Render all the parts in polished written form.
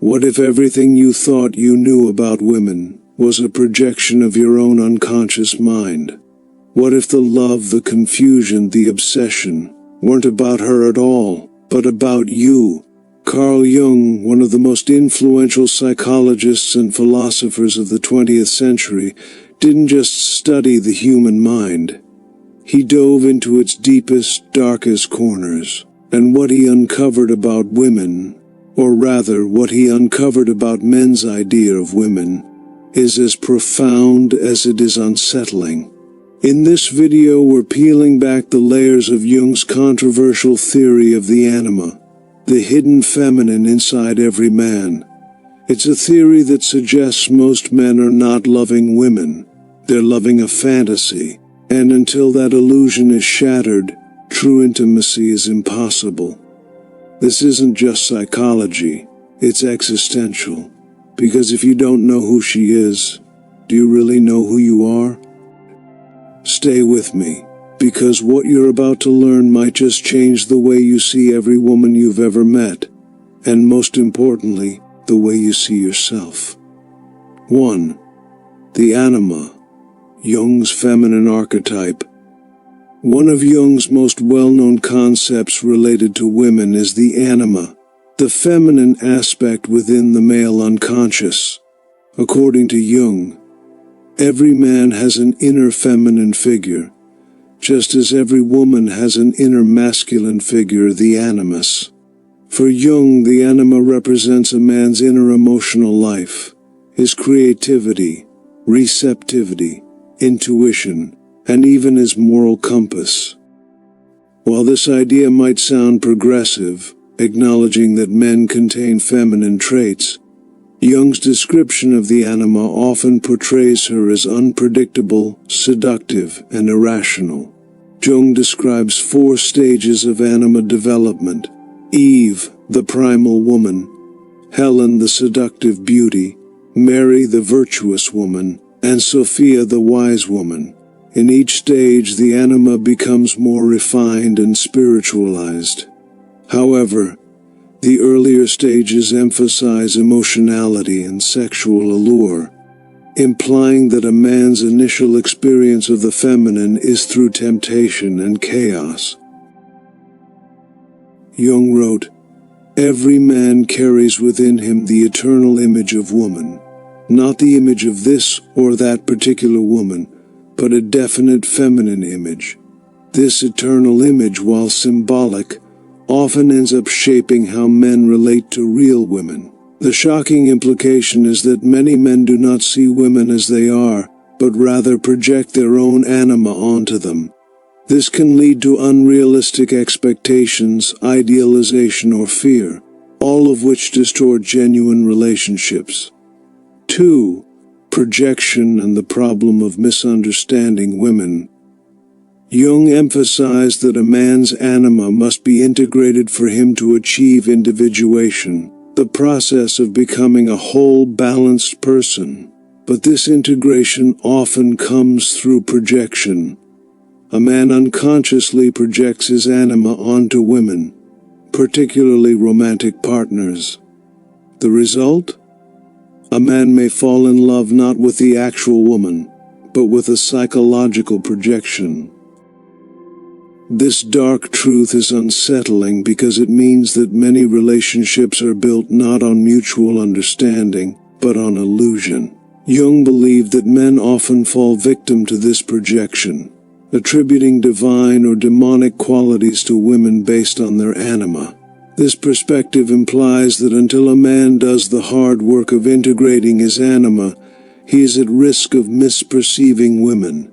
What if everything you thought you knew about women was a projection of your own unconscious mind? What if the love, the confusion, the obsession weren't about her at all, but about you? Carl Jung, one of the most influential psychologists and philosophers of the 20th century, didn't just study the human mind. He dove into its deepest, darkest corners, and what he uncovered about women, or rather what he uncovered about men's idea of women, is as profound as it is unsettling. In this video, we're peeling back the layers of Jung's controversial theory of the anima, the hidden feminine inside every man. It's a theory that suggests most men are not loving women, they're loving a fantasy, and until that illusion is shattered, true intimacy is impossible. This isn't just psychology, it's existential, because if you don't know who she is, do you really know who you are? Stay with me, because what you're about to learn might just change the way you see every woman you've ever met, and most importantly, the way you see yourself. 1. The anima, Jung's feminine archetype. One of Jung's most well-known concepts related to women is the anima, the feminine aspect within the male unconscious. According to Jung, every man has an inner feminine figure, just as every woman has an inner masculine figure, the animus. For Jung, the anima represents a man's inner emotional life, his creativity, receptivity, intuition, and even his moral compass. While this idea might sound progressive, acknowledging that men contain feminine traits, Jung's description of the anima often portrays her as unpredictable, seductive, and irrational. Jung describes 4 stages of anima development: Eve, the primal woman; Helen, the seductive beauty; Mary, the virtuous woman; and Sophia, the wise woman. In each stage, the anima becomes more refined and spiritualized. However, the earlier stages emphasize emotionality and sexual allure, implying that a man's initial experience of the feminine is through temptation and chaos. Jung wrote, "Every man carries within him the eternal image of woman, not the image of this or that particular woman, but a definite feminine image. This eternal image, while symbolic, often ends up shaping how men relate to real women." The shocking implication is that many men do not see women as they are, but rather project their own anima onto them. This can lead to unrealistic expectations, idealization, or fear, all of which distort genuine relationships. 2. Projection and the problem of misunderstanding women. Jung emphasized that a man's anima must be integrated for him to achieve individuation, the process of becoming a whole, balanced person. But this integration often comes through projection. A man unconsciously projects his anima onto women, particularly romantic partners. The result? A man may fall in love not with the actual woman, but with a psychological projection. This dark truth is unsettling because it means that many relationships are built not on mutual understanding, but on illusion. Jung believed that men often fall victim to this projection, attributing divine or demonic qualities to women based on their anima. This perspective implies that until a man does the hard work of integrating his anima, he is at risk of misperceiving women,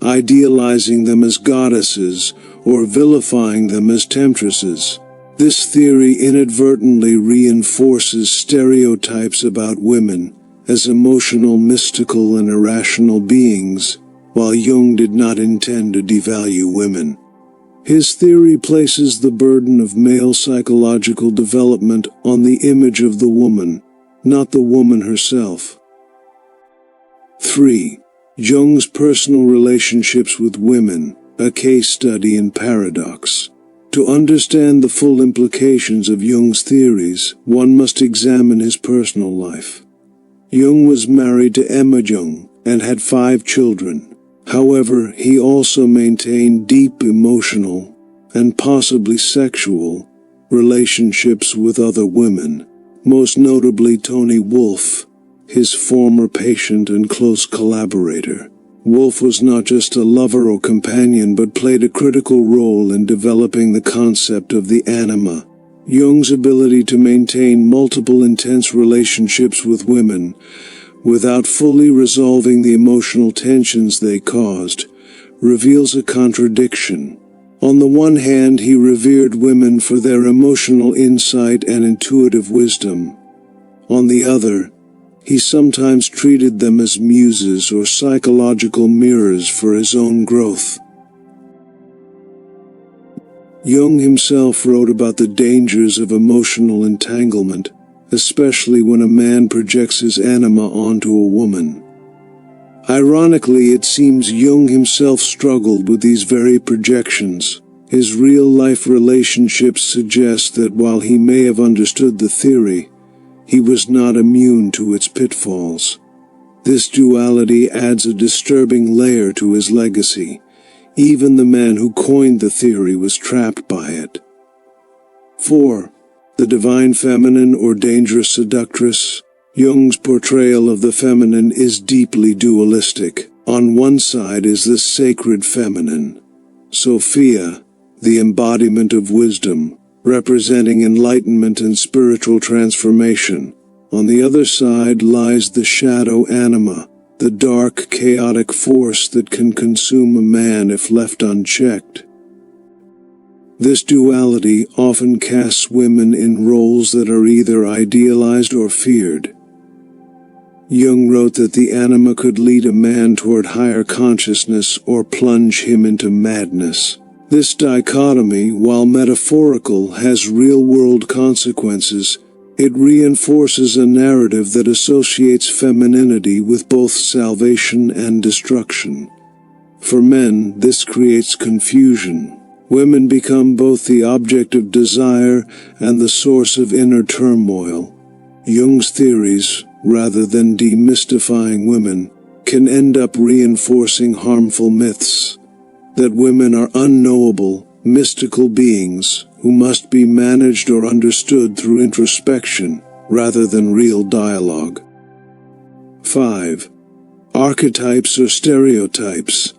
idealizing them as goddesses, or vilifying them as temptresses. This theory inadvertently reinforces stereotypes about women as emotional, mystical, and irrational beings, while Jung did not intend to devalue women. His theory places the burden of male psychological development on the image of the woman, not the woman herself. 3. Jung's personal relationships with women, a case study in paradox. To understand the full implications of Jung's theories, one must examine his personal life. Jung was married to Emma Jung and had 5 children. However, he also maintained deep emotional, and possibly sexual, relationships with other women, most notably Toni Wolff, his former patient and close collaborator. Wolff was not just a lover or companion but played a critical role in developing the concept of the anima. Jung's ability to maintain multiple intense relationships with women, without fully resolving the emotional tensions they caused, reveals a contradiction. On the one hand, he revered women for their emotional insight and intuitive wisdom. On the other, he sometimes treated them as muses or psychological mirrors for his own growth. Jung himself wrote about the dangers of emotional entanglement, especially when a man projects his anima onto a woman. Ironically, it seems Jung himself struggled with these very projections. His real-life relationships suggest that while he may have understood the theory, he was not immune to its pitfalls. This duality adds a disturbing layer to his legacy. Even the man who coined the theory was trapped by it. 4. The divine feminine or dangerous seductress. Jung's portrayal of the feminine is deeply dualistic. On one side is the sacred feminine, Sophia, the embodiment of wisdom, representing enlightenment and spiritual transformation. On the other side lies the shadow anima, the dark, chaotic force that can consume a man if left unchecked. This duality often casts women in roles that are either idealized or feared. Jung wrote that the anima could lead a man toward higher consciousness or plunge him into madness. This dichotomy, while metaphorical, has real-world consequences. It reinforces a narrative that associates femininity with both salvation and destruction. For men, this creates confusion. Women become both the object of desire and the source of inner turmoil. Jung's theories, rather than demystifying women, can end up reinforcing harmful myths. That women are unknowable, mystical beings who must be managed or understood through introspection rather than real dialogue. 5. Archetypes or stereotypes.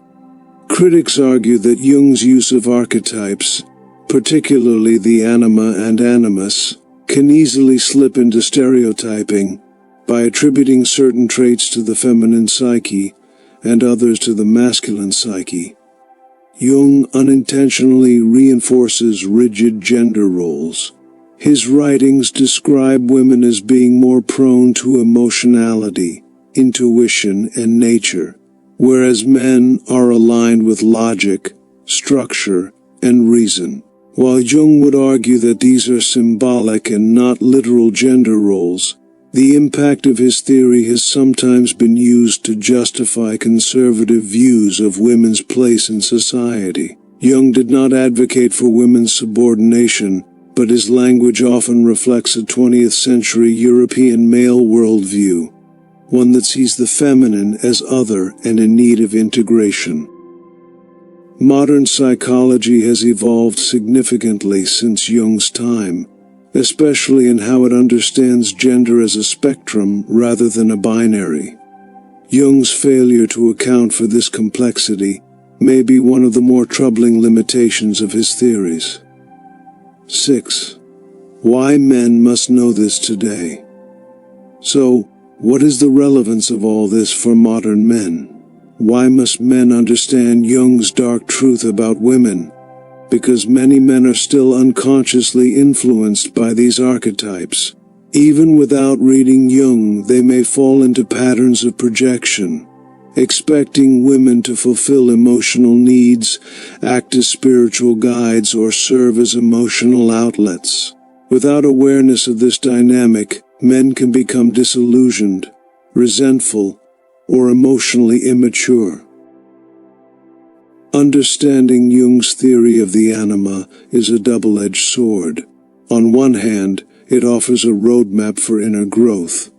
Critics argue that Jung's use of archetypes, particularly the anima and animus, can easily slip into stereotyping by attributing certain traits to the feminine psyche and others to the masculine psyche. Jung unintentionally reinforces rigid gender roles. His writings describe women as being more prone to emotionality, intuition, and nature, whereas men are aligned with logic, structure, and reason. While Jung would argue that these are symbolic and not literal gender roles, the impact of his theory has sometimes been used to justify conservative views of women's place in society. Jung did not advocate for women's subordination, but his language often reflects a 20th century European male worldview, one that sees the feminine as other and in need of integration. Modern psychology has evolved significantly since Jung's time, especially in how it understands gender as a spectrum rather than a binary. Jung's failure to account for this complexity may be one of the more troubling limitations of his theories. 6. Why men must know this today. So, what is the relevance of all this for modern men? Why must men understand Jung's dark truth about women? Because many men are still unconsciously influenced by these archetypes. Even without reading Jung, they may fall into patterns of projection, expecting women to fulfill emotional needs, act as spiritual guides, or serve as emotional outlets. Without awareness of this dynamic, men can become disillusioned, resentful, or emotionally immature. Understanding Jung's theory of the anima is a double-edged sword. On one hand, it offers a roadmap for inner growth.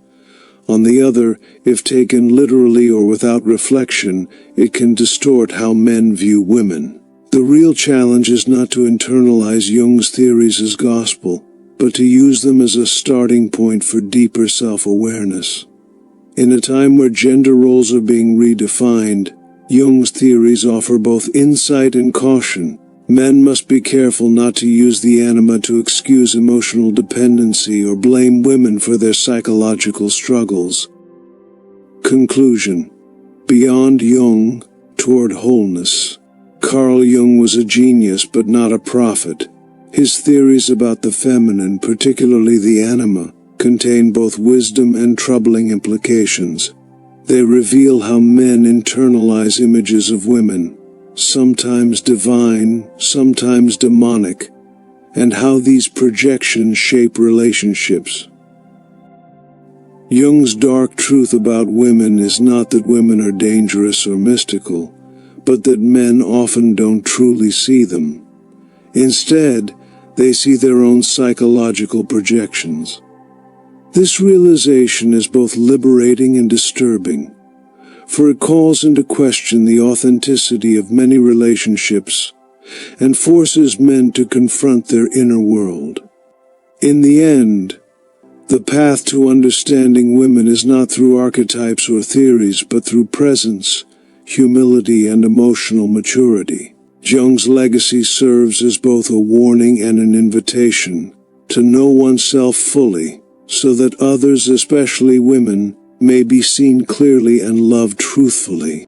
On the other, if taken literally or without reflection, it can distort how men view women. The real challenge is not to internalize Jung's theories as gospel, but to use them as a starting point for deeper self-awareness. In a time where gender roles are being redefined, Jung's theories offer both insight and caution. Men must be careful not to use the anima to excuse emotional dependency or blame women for their psychological struggles. Conclusion. Beyond Jung, toward wholeness. Carl Jung was a genius but not a prophet. His theories about the feminine, particularly the anima, contain both wisdom and troubling implications. They reveal how men internalize images of women, sometimes divine, sometimes demonic, and how these projections shape relationships. Jung's dark truth about women is not that women are dangerous or mystical, but that men often don't truly see them. Instead, they see their own psychological projections. This realization is both liberating and disturbing, for it calls into question the authenticity of many relationships and forces men to confront their inner world. In the end, the path to understanding women is not through archetypes or theories, but through presence, humility, and emotional maturity. Jung's legacy serves as both a warning and an invitation to know oneself fully, so that others, especially women, may be seen clearly and loved truthfully.